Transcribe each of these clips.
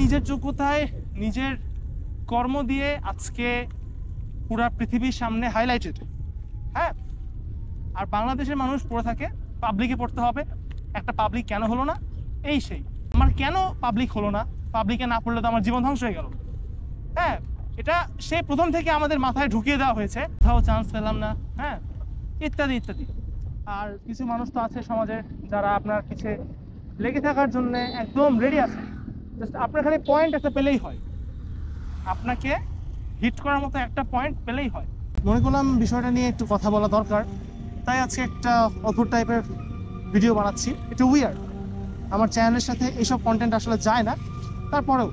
নিজের যোগ্যতায় নিজের কর্ম দিয়ে আজকে পুরা পৃথিবীর সামনে হাইলাইটেড। হ্যাঁ, আর বাংলাদেশের মানুষ পড়ে থাকে পাবলিকে পড়তে হবে, একটা পাবলিক কেন হলো না, এই সেই আমার কেন পাবলিক হলো না, পাবলিকে না পড়লে তো আমার জীবন ধ্বংস হয়ে গেল। হ্যাঁ, এটা সেই প্রথম থেকে আমাদের মাথায় ঢুকিয়ে দেওয়া হয়েছে, কোথাও চান্স পেলাম না, হ্যাঁ, ইত্যাদি ইত্যাদি। আর কিছু মানুষ তো আছে সমাজে যারা আপনার পিছে লেগে থাকার জন্য একদম রেডি আছে, জাস্ট আপনার খালি পয়েন্ট একটা পেলেই হয়, আপনাকে হিট করার মতো একটা পয়েন্ট পেলেই হয়। মনে করলাম বিষয়টা নিয়ে একটু কথা বলা দরকার, তাই আজকে একটা অদ্ভুত টাইপের ভিডিও বানাচ্ছি। একটু উইয়ার্ড, আমার চ্যানেলের সাথে এইসব কন্টেন্ট আসলে যায় না, তারপরেও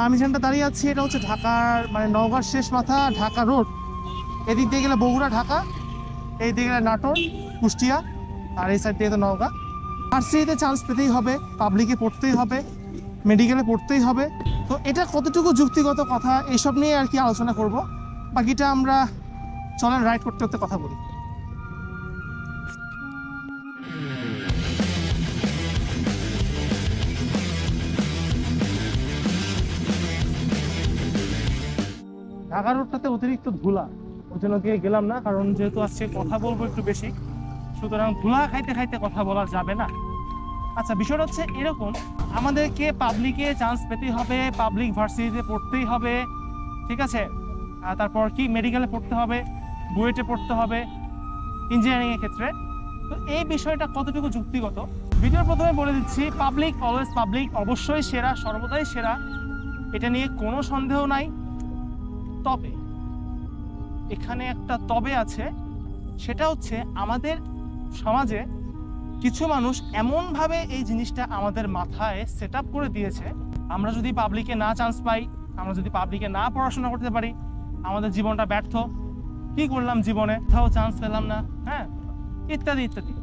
আমি যেখানটা দাঁড়িয়ে আছি এটা হচ্ছে ঢাকার মানে নওগাঁর শেষ মাথা, ঢাকা রোড। এদিক দিয়ে গেলে বগুড়া ঢাকা, এই দিকে গেলে নাটোর কুষ্টিয়া, আর এই সাইড দিয়ে তো নওগাঁ। ভার্সিটিতে চান্স পেতেই হবে, পাবলিকে পড়তেই হবে, মেডিকেলে পড়তেই হবে। তো এটা কতটুকু যুক্তিগত কথা এইসব নিয়ে আর কি আলোচনা করব, বাকিটা আমরা চলেন রাইড করতে করতে কথা বলি। ঢাকা রোডটাতে অতিরিক্ত ধুলা, ওই জন্য দিয়ে গেলাম না, কারণ যেহেতু আজকে কথা বলবো একটু বেশি, সুতরাং ধুলা খাইতে খাইতে কথা বলা যাবে না। আচ্ছা, বিষয়টা হচ্ছে এরকম, আমাদেরকে পাবলিকে চান্স পেতেই হবে, পাবলিক ভার্সিটিতে পড়তেই হবে, ঠিক আছে, আর তারপর কি মেডিকেলে পড়তে হবে, বুয়েটে পড়তে হবে, ইঞ্জিনিয়ারিংয়ের ক্ষেত্রে। তো এই বিষয়টা কতটুকু যুক্তিগত, ভিডিওর প্রথমে বলে দিচ্ছি, পাবলিক অলওয়েজ পাবলিক, অবশ্যই সেরা, সর্বদাই সেরা, এটা নিয়ে কোনো সন্দেহ নাই। তবে এখানে একটা তবে আছে, সেটা হচ্ছে আমাদের সমাজে কিছু মানুষ এমনভাবে এই জিনিসটা আমাদের মাথায় সেট আপ করে দিয়েছে, আমরা যদি পাবলিকে না চান্স পাই, আমরা যদি পাবলিকে না পড়াশোনা করতে পারি, আমাদের জীবনটা ব্যর্থ, কি করলাম জীবনে, কোথাও চান্স পেলাম না, হ্যাঁ, ইত্যাদি ইত্যাদি।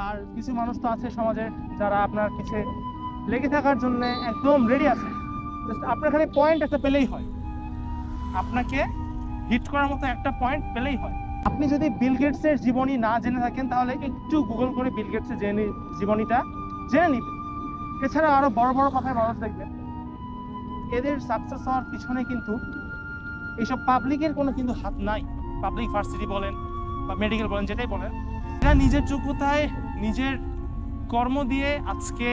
আর কিছু মানুষ তো আছে সমাজে যারা আপনার পিছে লেগে থাকার জন্য একদম রেডি আছে, জাস্ট আপনার খালি পয়েন্ট একটা পেলেই হয়, আপনাকে হিট করার মতো একটা পয়েন্ট পেলেই হয়। আপনি যদি বিল গেটসের জীবনী না জেনে থাকেন তাহলে একটু গুগল করে বিল গেটসের জীবনীটা জেনে নিবেন। এছাড়া আরো বড় বড় কথায় মানুষ দেখবেন, এদের সাকসেস হওয়ার পিছনে কিন্তু এইসব পাবলিকের কোনো কিন্তু হাত নাই। পাবলিক ভার্সিটি বলেন বা মেডিকেল বলেন, যেটাই বলেন, এরা নিজের যোগ্যতায় নিজের কর্ম দিয়ে আজকে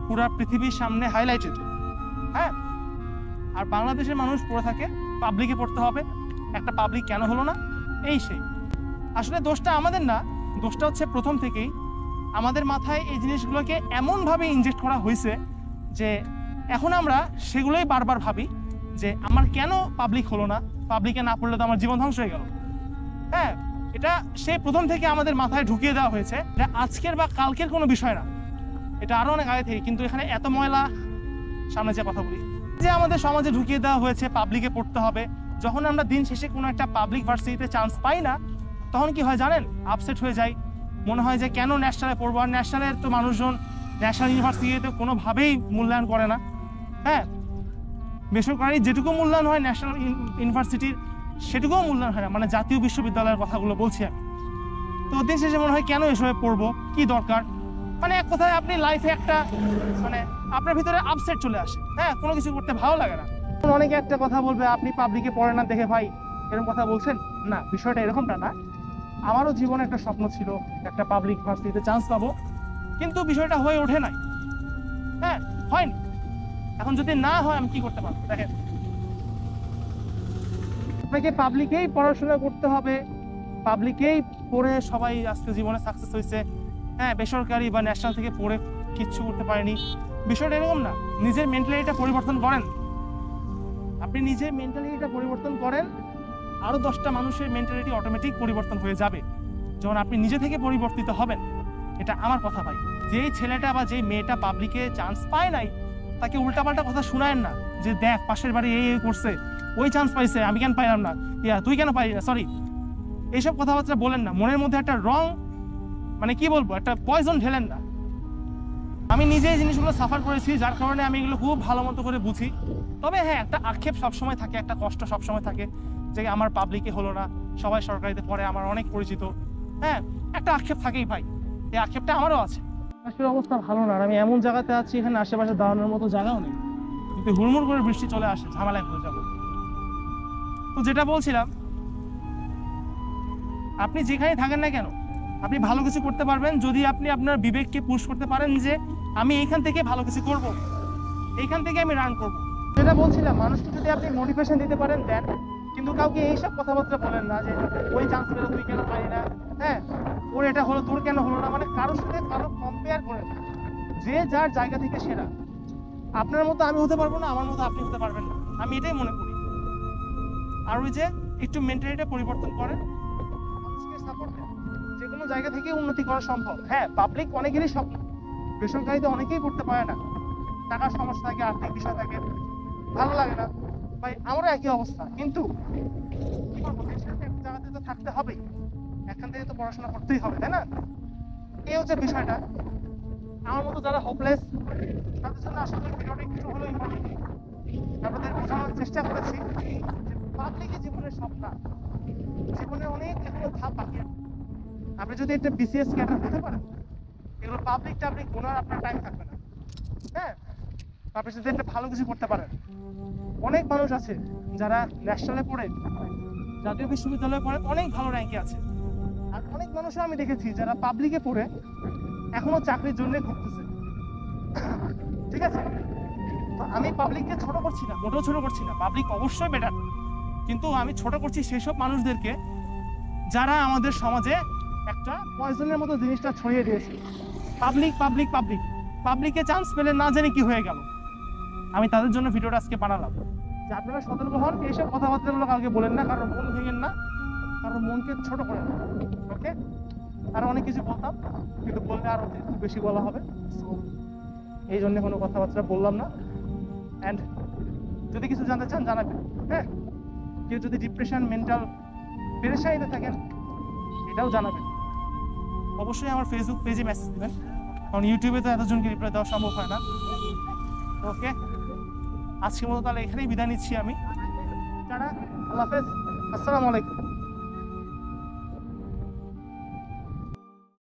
পুরা পৃথিবীর সামনে হাইলাইটেড। হ্যাঁ, আর বাংলাদেশের মানুষ পড়ে থাকে পাবলিকে পড়তে হবে, একটা পাবলিক কেন হলো না, এই সেই। আসলে দোষটা আমাদের না, দোষটা হচ্ছে প্রথম থেকেই আমাদের মাথায় এই জিনিসগুলোকে এমনভাবে ইনজেক্ট করা হয়েছে যে এখন আমরা সেগুলোই বারবার ভাবি যে আমার কেন পাবলিক হলো না, পাবলিকে না পড়লে তো আমার জীবন ধ্বংস হয়ে গেল। হ্যাঁ, এটা সেই প্রথম থেকে আমাদের মাথায় ঢুকিয়ে দেওয়া হয়েছে, এটা আজকের বা কালকের কোনো বিষয় না, এটা আরো অনেক আগে থেকে। কিন্তু এখানে এত ময়লা, সামনে যে কথা বলি, যে আমাদের সমাজে ঢুকিয়ে দেওয়া হয়েছে পাবলিকে পড়তে হবে, যখন আমরা দিন শেষে কোনো একটা পাবলিক ভার্সিটিতে চান্স পাই না, তখন কি হয় জানেন, আপসেট হয়ে যায়, মনে হয় যে কেন ন্যাশনালে পড়বো। আর ন্যাশনালের তো মানুষজন ন্যাশনাল ইউনিভার্সিটিতে কোনোভাবেই মূল্যায়ন করে না। হ্যাঁ, বেসরকারি যেটুকু মূল্যায়ন হয় ন্যাশনাল ইউনিভার্সিটির সেটুকুও মূল্যায়ন হয় না, মানে জাতীয় বিশ্ববিদ্যালয়ের কথাগুলো বলছি আমি। তো দিন শেষে মনে হয় কেন এসবে পড়বো, কি দরকার, মানে এক কথায় আপনি লাইফে একটা মানে আপনার ভিতরে আপসেট চলে আসে। হ্যাঁ, কোনো কিছু করতে ভালো লাগে না। অনেকে একটা কথা বলবে, আপনি পাবলিকে পড়েন না দেখে ভাই এরকম কথা বলছেন, না, বিষয়টা এরকমটা না। আমারও জীবনে একটা স্বপ্ন ছিল একটা পাবলিক ভার্সিটিতে চান্স পাবো, কিন্তু বিষয়টা হয়ে ওঠে নাই। হ্যাঁ, হয়নি। এখন যদি না হয় আমি কি করতে পারবো, দেখেন, আপনাকে পাবলিকেই পড়াশোনা করতে হবে, পাবলিকেই পড়ে সবাই আজকে জীবনে সাকসেস হয়েছে। হ্যাঁ, বেসরকারি বা ন্যাশনাল থেকে পড়ে কিচ্ছু করতে পারেনি, বিষয়টা এরকম না। নিজের মেন্টালিটিটা পরিবর্তন করেন, আপনি নিজের মেন্টালিটিটা পরিবর্তন করেন, আরো 10টা মানুষের মেন্টালিটি অটোমেটিক পরিবর্তন হয়ে যাবে যখন আপনি নিজে থেকে পরিবর্তিত হবেন। এটা আমার কথা ভাই। যেই ছেলেটা বা যেই মেয়েটা পাবলিকে চান্স পায় নাই, তাকে উল্টাপাল্টা কথা শোনায়েন না যে দেখ পাশের বাড়ি এই করছে, ওই চান্স পাইছে, আমি কেন পাইলাম না, তুই কেন পাইলি না, সরি, এইসব কথাবার্তা বলেন না। মনের মধ্যে একটা রং, মানে কি বলবো, একটা পয়জন ঢেলেন না। আমি নিজে এই জিনিসগুলো সাফার করেছি, যার কারণে আমি এগুলো খুব ভালো মতো করে বুঝি। তবে হ্যাঁ, একটা আক্ষেপ সবসময় থাকে, একটা কষ্ট সবসময় থাকে যে আমার পাবলিকে হলো না, সবাই সরকারিতে পড়ে, আমার অনেক পরিচিত। হ্যাঁ, একটা আক্ষেপ থাকেই ভাই, এই আক্ষেপটা আমারও আছে। আজকের অবস্থা ভালো না, আর আমি এমন জায়গাতে আছি এখানে আশেপাশে দাঁড়ানোর মতো জায়গাও নেই। যদি হুড়মুড় করে বৃষ্টি চলে আসে ঝামেলায় হয়ে যাবো। তো যেটা বলছিলাম, আপনি যেখানে থাকেন না কেন আপনি ভালো কিছু করতে পারবেন যদি আপনি আপনার বিবেককে পুশ করতে পারেন যে আমি এইখান থেকে ভালো কিছু করব, এইখান থেকে আমি রান করব। যেটা বলছিলাম, মানুষকে যদি আপনি মোটিভেশন দিতে পারেন দেন, কিন্তু কাউকে এইসব কথাবার্তা বলেন না যে ওই চান্স পেলে তুই কেন পারি না, হ্যাঁ ওর এটা হলো তোর কেন হলো না। মানে কারোর সাথে কারো কম্পেয়ার করেন না। যে যার জায়গা থেকে সেরা। আপনার মতো আমি হতে পারবো না, আমার মতো আপনি হতে পারবেন না, আমি এটাই মনে করি। আর ওই যে একটু মেন্টালিটি পরিবর্তন করেন, মানুষকে সাপোর্ট দেন, যে কোনো জায়গা থেকে উন্নতি করা সম্ভব। হ্যাঁ, পাবলিক অনেকেরই স্বপ্ন, বেসরকারিতে অনেকেই করতে পারে না, টাকার সমস্যা থাকে, আর্থিক বিষয় থাকে, ভালো লাগে না। ভাই আমারও একই অবস্থা, কিন্তু কি করবো, দেশের একটা জায়গাতে তো থাকতে হবেই, এখান থেকে তো পড়াশোনা করতেই হবে, তাই না? এই হচ্ছে বিষয়টা। আমার মতো যারা হোপলেস তাদের জন্য আসলে ভিডিওটা একটু হলেও ইম্পর্টেন্ট। আপনাদের বোঝানোর চেষ্টা করেছি যে পাবলিকই জীবনের স্বপ্ন, জীবনে অনেক এখনো ধাপ বাকি আছে। আপনি যদি একটা বিসিএস ক্যাডার হতে পারেন, এগুলো পাবলিক টাবলিক গোনার আপনার টাইম থাকবে না। হ্যাঁ, আপনি যদি একটা ভালো কিছু করতে পারেন, অনেক মানুষ আছে যারা ন্যাশনালে পড়ে, জাতীয় বিশ্ববিদ্যালয়ে পড়ে, অনেক ভালো র্যাঙ্কে আছে। আর অনেক মানুষও আমি দেখেছি যারা পাবলিকে পড়ে এখনো চাকরির জন্য ঘুরতেছে। ঠিক আছে, তো আমি পাবলিককে ছোট করছি না, মোটেও ছোট করছি না, পাবলিক অবশ্যই বেটার, কিন্তু আমি ছোট করছি সেসব মানুষদেরকে যারা আমাদের সমাজে একটা পয়জনের মতো জিনিসটা ছড়িয়ে দিয়েছে। পাবলিক পাবলিক পাবলিক পাবলিকে চান্স পেলে না জানি কি হয়ে গেল। আমি তাদের জন্য ভিডিওটা আজকে বানালাম যে আপনারা সতর্ক হন, এইসব কথাবার্তাগুলো কাউকে বলেন না, কারণ মন ভেঙেন না, কারণ মনকে ছোট করেন না। ওকে, আরো অনেক কিছু বলতাম, কিন্তু বললে আরো একটু বেশি বলা হবে, এই জন্য কোনো কথাবার্তা বললাম না। অ্যান্ড যদি কিছু জানতে চান জানাবেন। হ্যাঁ, কেউ যদি ডিপ্রেশন মেন্টাল পেরেশানিতে থাকেন এটাও জানাবেন। অবশ্যই আমার ফেসবুক পেজে মেসেজ দেবেন, কারণ ইউটিউবে তো এতজনকে রিপ্লাই দেওয়া সম্ভব হয় না। ওকে, আজকের মতো তাহলে এখানেই বিদায় নিচ্ছি আমি। টাটা, আল্লাহ হাফেজ, আসসালামু আলাইকুম।